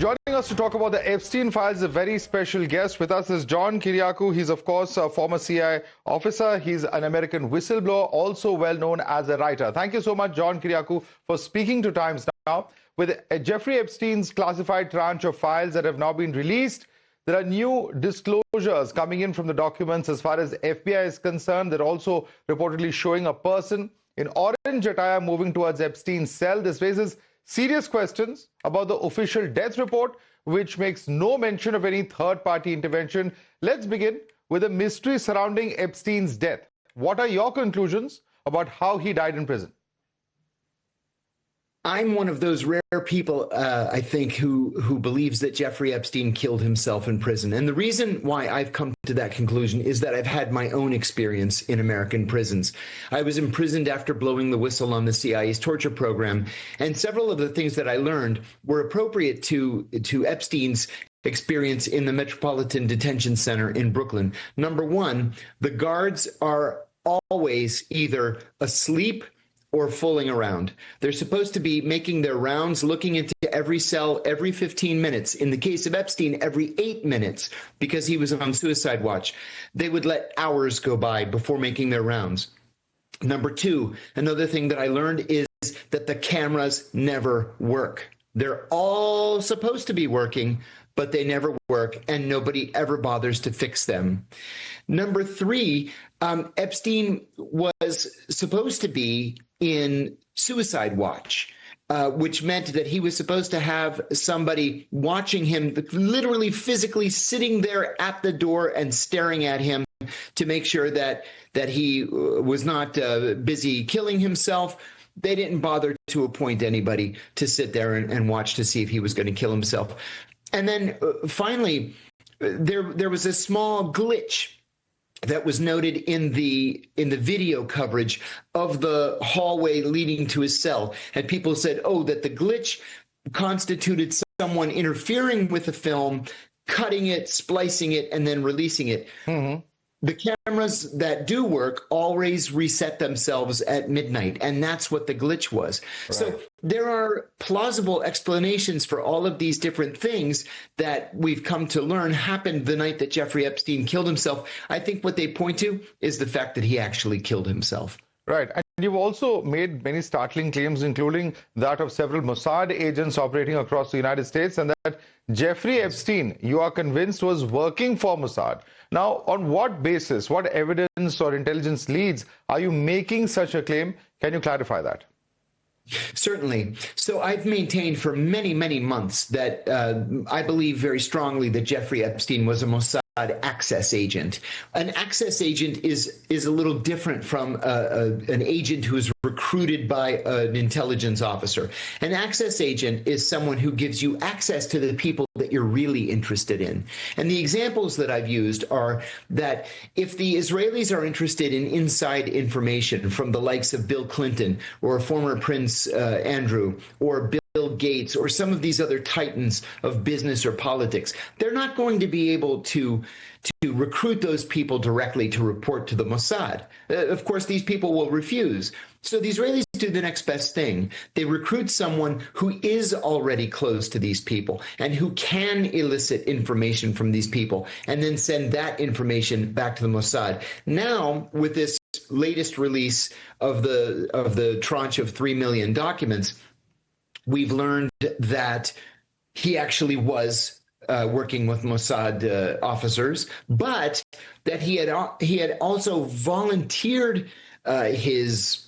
Joining us to talk about the Epstein files, a very special guest with us is John Kiriakou. He's, of course, a former CIA officer. He's an American whistleblower, also well known as a writer. Thank you so much, John Kiriakou, for speaking to Times Now. With Jeffrey Epstein's classified tranche of files that have now been released, there are new disclosures coming in from the documents as far as FBI is concerned. They're also reportedly showing a person in orange attire moving towards Epstein's cell. This raises serious questions about the official death report, which makes no mention of any third-party intervention. Let's begin with the mystery surrounding Epstein's death. What are your conclusions about how he died in prison? I'm one of those rare people, I think, who believes that Jeffrey Epstein killed himself in prison. And the reason why I've come to that conclusion is that I've had my own experience in American prisons. I was imprisoned after blowing the whistle on the CIA's torture program, and several of the things that I learned were appropriate to Epstein's experience in the Metropolitan Detention Center in Brooklyn. Number one, the guards are always either asleep or fooling around. They're supposed to be making their rounds, looking into every cell every 15 minutes. In the case of Epstein, every 8 minutes, because he was on suicide watch. They would let hours go by before making their rounds. Number two, another thing that I learned is that the cameras never work. They're all supposed to be working, but they never work, and nobody ever bothers to fix them. Number three, Epstein was supposed to be in suicide watch, which meant that he was supposed to have somebody watching him, literally physically sitting there at the door and staring at him to make sure that he was not busy killing himself. They didn't bother to appoint anybody to sit there and watch to see if he was going to kill himself. And then finally, there was a small glitch that was noted in the video coverage of the hallway leading to his cell. And people said, oh, that the glitch constituted someone interfering with the film, cutting it, splicing it, and then releasing it. Mm-hmm. The cameras that do work always reset themselves at midnight, and that's what the glitch was. Right. So there are plausible explanations for all of these different things that we've come to learn happened the night that Jeffrey Epstein killed himself. I think what they point to is the fact that he actually killed himself. Right. And you've also made many startling claims, including that of several Mossad agents operating across the United States, and that Jeffrey Epstein, you are convinced, was working for Mossad. Now, on what basis, what evidence or intelligence leads are you making such a claim? Can you clarify that? Certainly. So I've maintained for many, many months that I believe very strongly that Jeffrey Epstein was a Mossad access agent. An access agent is a little different from an agent who is recruited by an intelligence officer. An access agent is someone who gives you access to the people that you're really interested in. And the examples that I've used are that if the Israelis are interested in inside information from the likes of Bill Clinton or former Prince Andrew or Bill Gates or some of these other titans of business or politics, they're not going to be able to recruit those people directly to report to the Mossad. Of course, these people will refuse. So the Israelis do the next best thing. They recruit someone who is already close to these people and who can elicit information from these people and then send that information back to the Mossad. Now, with this latest release of the tranche of 3 million documents, we've learned that he actually was working with Mossad officers, but that he had also volunteered his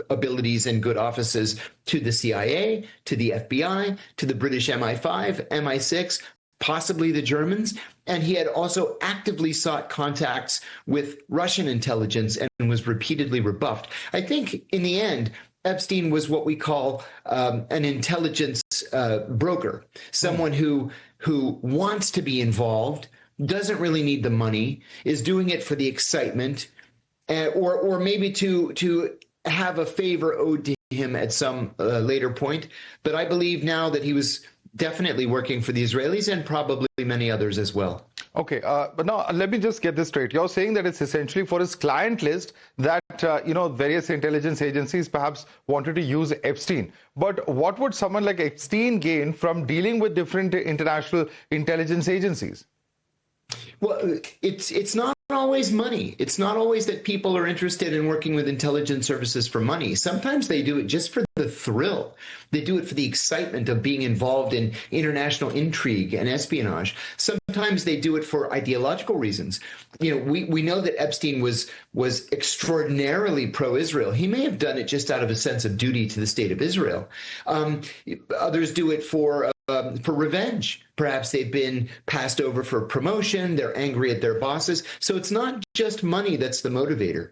abilities and good offices to the CIA, to the FBI, to the British MI5, MI6, possibly the Germans, and he had also actively sought contacts with Russian intelligence and was repeatedly rebuffed. I think in the end, Epstein was what we call an intelligence broker, someone who wants to be involved, doesn't really need the money, is doing it for the excitement, or maybe to have a favor owed to him at some later point. But I believe now that he was definitely working for the Israelis and probably many others as well. Okay, but now let me just get this straight. You're saying that it's essentially for his client list that that, various intelligence agencies perhaps wanted to use Epstein. But what would someone like Epstein gain from dealing with different international intelligence agencies? Well, it's not always money. It's not always that people are interested in working with intelligence services for money. Sometimes they do it just for the thrill. They do it for the excitement of being involved in international intrigue and espionage. Sometimes they do it for ideological reasons. We know that Epstein was extraordinarily pro-Israel. He may have done it just out of a sense of duty to the state of Israel. Others do it for revenge. Perhaps they've been passed over for promotion. They're angry at their bosses. So it's not just money that's the motivator.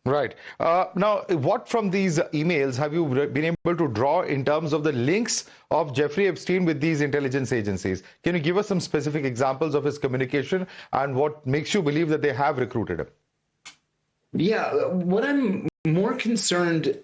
Right. Now, what from these emails have you been able to draw in terms of the links of Jeffrey Epstein with these intelligence agencies? Can you give us some specific examples of his communication and what makes you believe that they have recruited him? Yeah, what I'm more concerned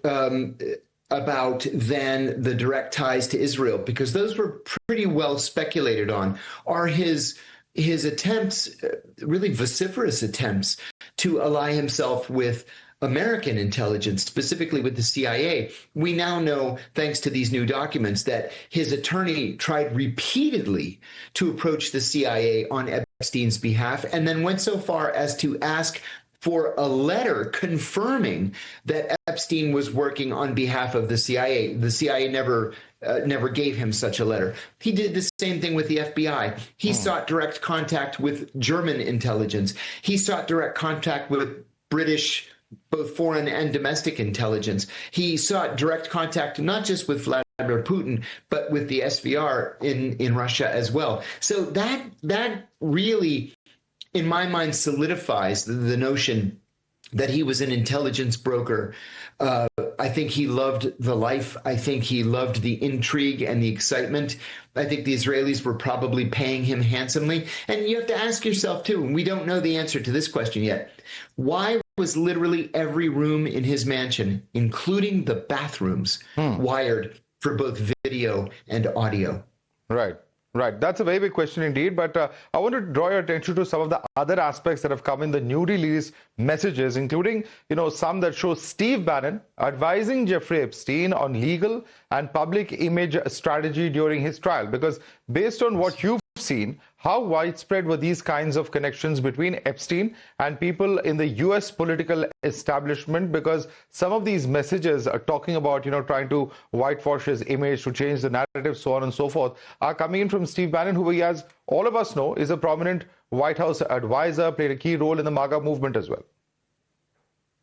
about than the direct ties to Israel, because those were pretty well speculated on, are his attempts, really vociferous attempts, to ally himself with American intelligence, specifically with the CIA. We now know, thanks to these new documents, that his attorney tried repeatedly to approach the CIA on Epstein's behalf and then went so far as to ask for a letter confirming that Epstein was working on behalf of the CIA. The CIA never gave him such a letter. He did the same thing with the FBI. He sought direct contact with German intelligence. He sought direct contact with British, both foreign and domestic intelligence. He sought direct contact not just with Vladimir Putin, but with the SVR in Russia as well. So that really, in my mind, solidifies the notion that he was an intelligence broker. I think he loved the life. I think he loved the intrigue and the excitement. I think the Israelis were probably paying him handsomely. And you have to ask yourself, too, and we don't know the answer to this question yet, why was literally every room in his mansion, including the bathrooms, wired for both video and audio? Right. Right. That's a very big question indeed. But I want to draw your attention to some of the other aspects that have come in the new release messages, including, some that show Steve Bannon advising Jeffrey Epstein on legal and public image strategy during his trial. Because based on what you've seen, how widespread were these kinds of connections between Epstein and people in the U.S. political establishment? Because some of these messages are talking about, trying to whitewash his image, to change the narrative, so on and so forth, are coming in from Steve Bannon, who, as all of us know, is a prominent White House advisor, played a key role in the MAGA movement as well.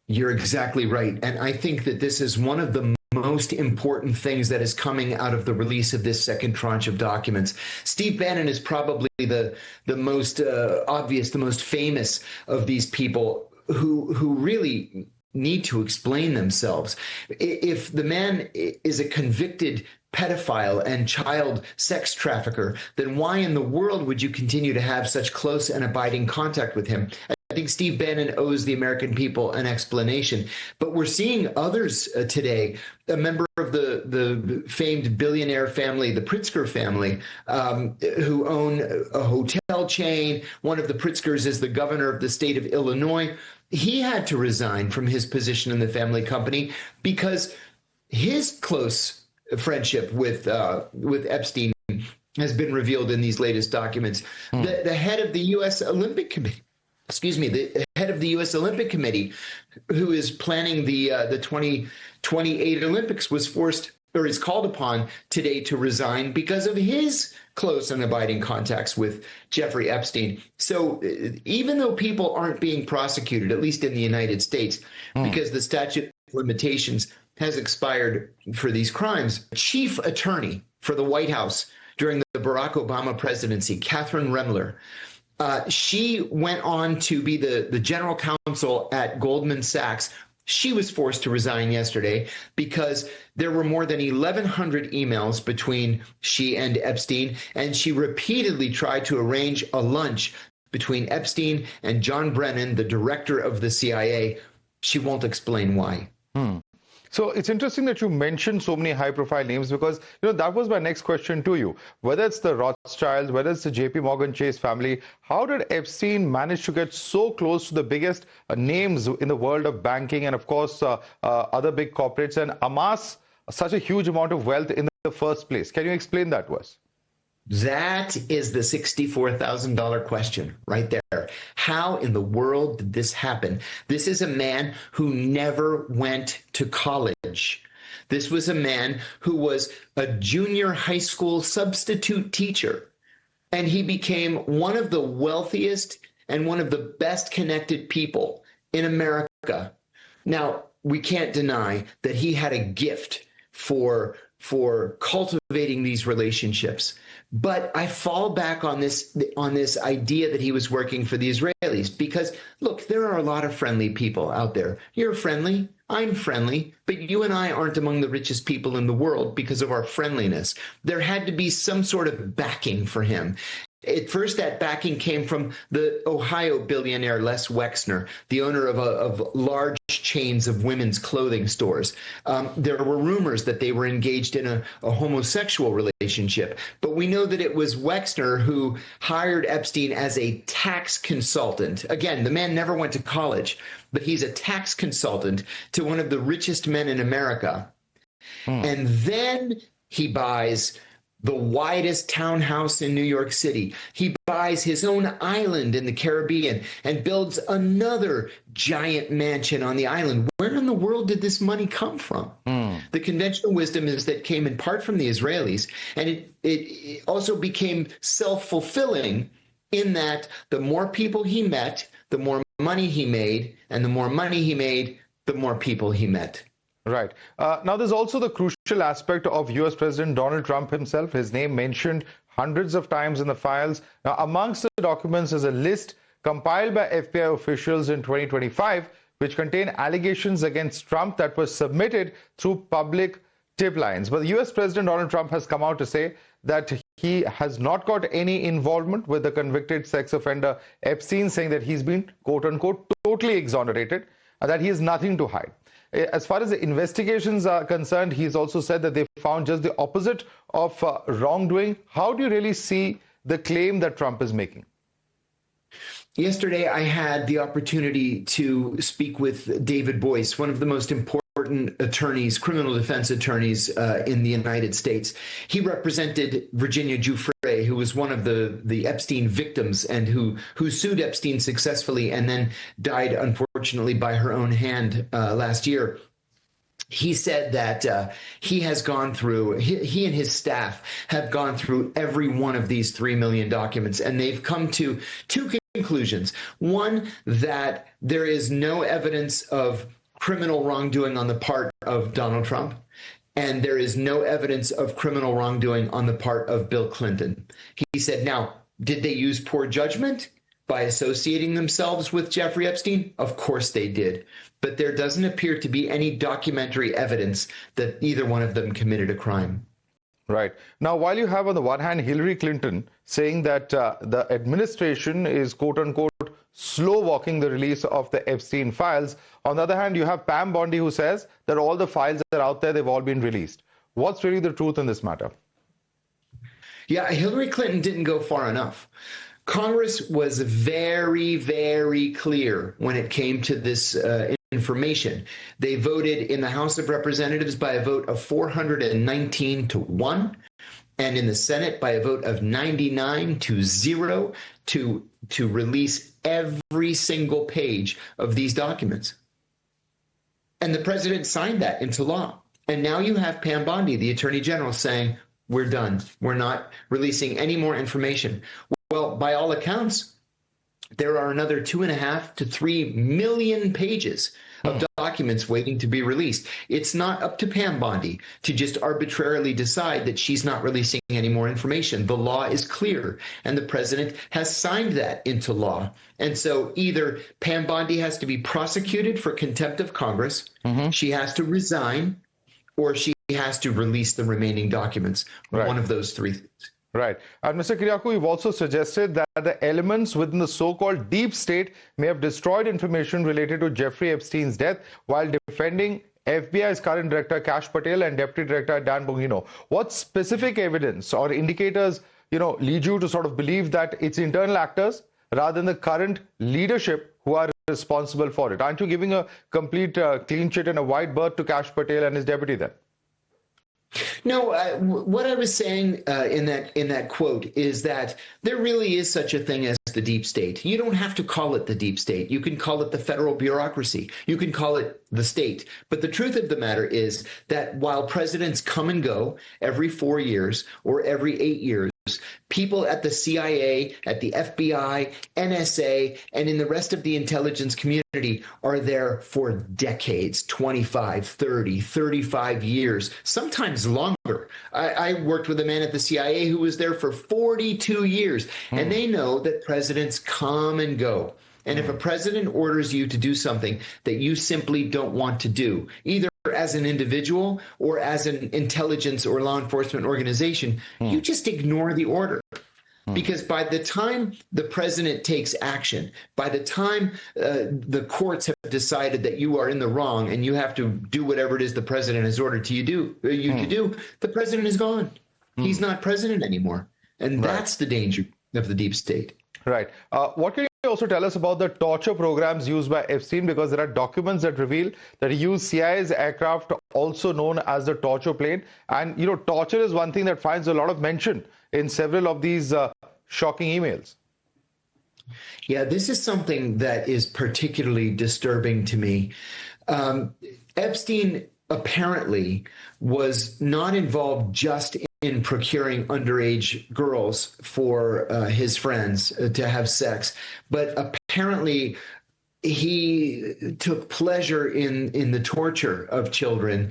You're exactly right. And I think that this is one of the most important things that is coming out of the release of this second tranche of documents. Steve Bannon is probably the most obvious, the most famous of these people who really need to explain themselves. If the man is a convicted pedophile and child sex trafficker, then why in the world would you continue to have such close and abiding contact with him? I think Steve Bannon owes the American people an explanation. But we're seeing others today, a member of the famed billionaire family, the Pritzker family, who own a hotel chain. One of the Pritzkers is the governor of the state of Illinois. He had to resign from his position in the family company because his close friendship with Epstein has been revealed in these latest documents. The head of the U.S. Olympic Committee, the head of the U.S. Olympic Committee, who is planning the 2028 Olympics, was forced, or is called upon today, to resign because of his close and abiding contacts with Jeffrey Epstein. So even though people aren't being prosecuted, at least in the United States, because the statute of limitations has expired for these crimes, chief attorney for the White House during the Barack Obama presidency, Catherine Remler, she went on to be the general counsel at Goldman Sachs. She was forced to resign yesterday because there were more than 1,100 emails between she and Epstein, and she repeatedly tried to arrange a lunch between Epstein and John Brennan, the director of the CIA. She won't explain why. So it's interesting that you mentioned so many high-profile names because, that was my next question to you. Whether it's the Rothschilds, whether it's the JP Morgan Chase family, how did Epstein manage to get so close to the biggest names in the world of banking and, of course, other big corporates and amass such a huge amount of wealth in the first place? Can you explain that to us? That is the $64,000 question right there. How in the world did this happen? This is a man who never went to college. This was a man who was a junior high school substitute teacher, and he became one of the wealthiest and one of the best connected people in America. Now, we can't deny that he had a gift for cultivating these relationships. But I fall back on this idea that he was working for the Israelis because, look, there are a lot of friendly people out there. You're friendly, I'm friendly, but you and I aren't among the richest people in the world because of our friendliness. There had to be some sort of backing for him. At first, that backing came from the Ohio billionaire Les Wexner, the owner of large chains of women's clothing stores. There were rumors that they were engaged in a homosexual relationship, but we know that it was Wexner who hired Epstein as a tax consultant. Again, the man never went to college, but he's a tax consultant to one of the richest men in America. And then he buys the widest townhouse in New York City. He buys his own island in the Caribbean and builds another giant mansion on the island. Where in the world did this money come from? The conventional wisdom is that it came in part from the Israelis, and it also became self-fulfilling in that the more people he met, the more money he made, and the more money he made, the more people he met. Right. Now, there's also the crucial aspect of U.S. President Donald Trump himself. His name mentioned hundreds of times in the files. Now, amongst the documents is a list compiled by FBI officials in 2025, which contain allegations against Trump that were submitted through public tip lines. But the U.S. President Donald Trump has come out to say that he has not got any involvement with the convicted sex offender Epstein, saying that he's been, quote unquote, totally exonerated, and that he has nothing to hide. As far as the investigations are concerned, he's also said that they found just the opposite of wrongdoing. How do you really see the claim that Trump is making? Yesterday, I had the opportunity to speak with David Boyce, one of the most important attorneys, criminal defense attorneys in the United States. He represented Virginia Giuffre, who was one of the Epstein victims and who sued Epstein successfully and then died, unfortunately, by her own hand last year. He said that he has gone through, he and his staff have gone through every one of these 3 million documents, and they've come to two conclusions. One, that there is no evidence of criminal wrongdoing on the part of Donald Trump, and there is no evidence of criminal wrongdoing on the part of Bill Clinton. He said, now, did they use poor judgment by associating themselves with Jeffrey Epstein? Of course they did. But there doesn't appear to be any documentary evidence that either one of them committed a crime. Right. Now, while you have on the one hand Hillary Clinton saying that the administration is, quote unquote, slow walking the release of the Epstein files, on the other hand, you have Pam Bondi who says that all the files that are out there, they've all been released. What's really the truth in this matter? Yeah, Hillary Clinton didn't go far enough. Congress was very, very clear when it came to this information. They voted in the House of Representatives by a vote of 419-1, and in the Senate by a vote of 99-0 to release every single page of these documents. And the president signed that into law. And now you have Pam Bondi, the Attorney General, saying, we're done. We're not releasing any more information. Well, by all accounts, there are another 2.5 to 3 million pages of documents waiting to be released. It's not up to Pam Bondi to just arbitrarily decide that she's not releasing any more information. The law is clear, and the president has signed that into law. And so either Pam Bondi has to be prosecuted for contempt of Congress, she has to resign, or she has to release the remaining documents. Right. One of those three things. Right. And Mr. Kiriakou, you've also suggested that the elements within the so-called deep state may have destroyed information related to Jeffrey Epstein's death while defending FBI's current director Kash Patel and Deputy Director Dan Bongino. What specific evidence or indicators, lead you to sort of believe that it's internal actors rather than the current leadership who are responsible for it? Aren't you giving a complete clean sheet and a white berth to Kash Patel and his deputy then? No, what I was saying in that quote is that there really is such a thing as the deep state. You don't have to call it the deep state. You can call it the federal bureaucracy. You can call it the state. But the truth of the matter is that while presidents come and go every 4 years or every 8 years, people at the CIA, at the FBI, NSA, and in the rest of the intelligence community are there for decades, 25, 30, 35 years, sometimes longer. I worked with a man at the CIA who was there for 42 years, and they know that presidents come and go. And if a president orders you to do something that you simply don't want to do, either as an individual or as an intelligence or law enforcement organization, you just ignore the order. Because by the time the president takes action, by the time the courts have decided that you are in the wrong and you have to do whatever it is the president has ordered you to do, the president is gone. He's not president anymore. And that's the danger of the deep state. Right. What can you also tell us about the torture programs used by Epstein? Because there are documents that reveal that he used CIA's aircraft, also known as the torture plane. And, torture is one thing that finds a lot of mention in several of these shocking emails. Yeah, this is something that is particularly disturbing to me. Epstein apparently was not involved just in procuring underage girls for his friends to have sex, but apparently he took pleasure in the torture of children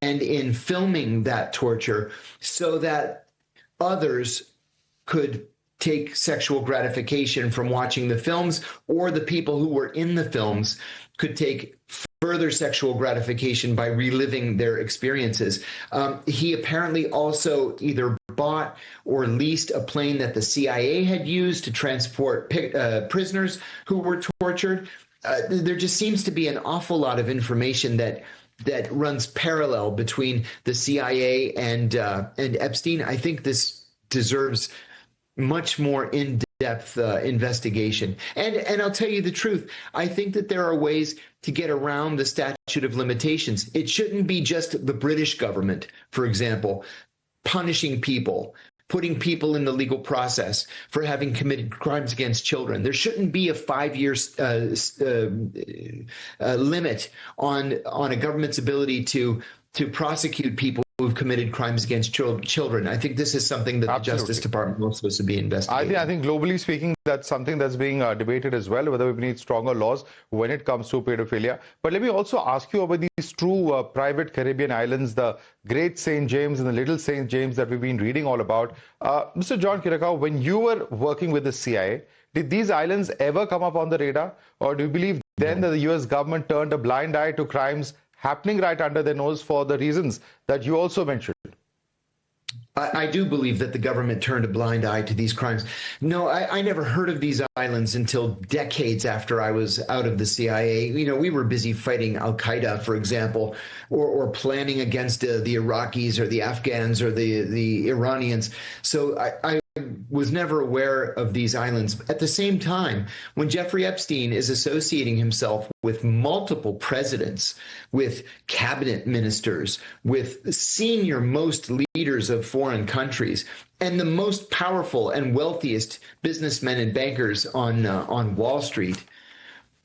and in filming that torture so that others could take sexual gratification from watching the films, or the people who were in the films could take further sexual gratification by reliving their experiences. He apparently also either bought or leased a plane that the CIA had used to transport prisoners who were tortured. There just seems to be an awful lot of information that runs parallel between the CIA and Epstein. I think this deserves much more in-depth investigation. And I'll tell you the truth. I think that there are ways to get around the statute of limitations. It shouldn't be just the British government, for example, punishing people, putting people in the legal process for having committed crimes against children. There shouldn't be a 5-year limit on a government's ability to prosecute people who've committed crimes against children. I think this is something that the Justice Department was supposed to be investigating. I think globally speaking, that's something that's being debated as well, whether we need stronger laws when it comes to pedophilia. But let me also ask you about these true private Caribbean islands, the Great St. James and the Little St. James that we've been reading all about. Mr. John Kiriakou, when you were working with the CIA, did these islands ever come up on the radar? Or do you believe then that the US government turned a blind eye to crimes happening right under their nose for the reasons that you also mentioned? I do believe that the government turned a blind eye to these crimes. No, I never heard of these islands until decades after I was out of the CIA. We were busy fighting Al-Qaeda, for example, or planning against the Iraqis or the Afghans or the Iranians. So I was never aware of these islands. At the same time, when Jeffrey Epstein is associating himself with multiple presidents, with cabinet ministers, with senior most leaders of foreign countries, and the most powerful and wealthiest businessmen and bankers on Wall Street,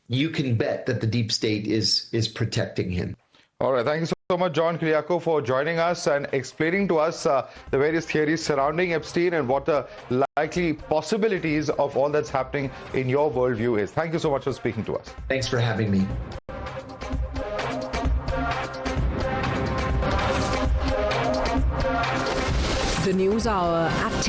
you can bet that the deep state is protecting him. All right. Thank you so much, John Kiriakou, for joining us and explaining to us the various theories surrounding Epstein and what the likely possibilities of all that's happening in your worldview is. Thank you so much for speaking to us. Thanks for having me. The News Hour at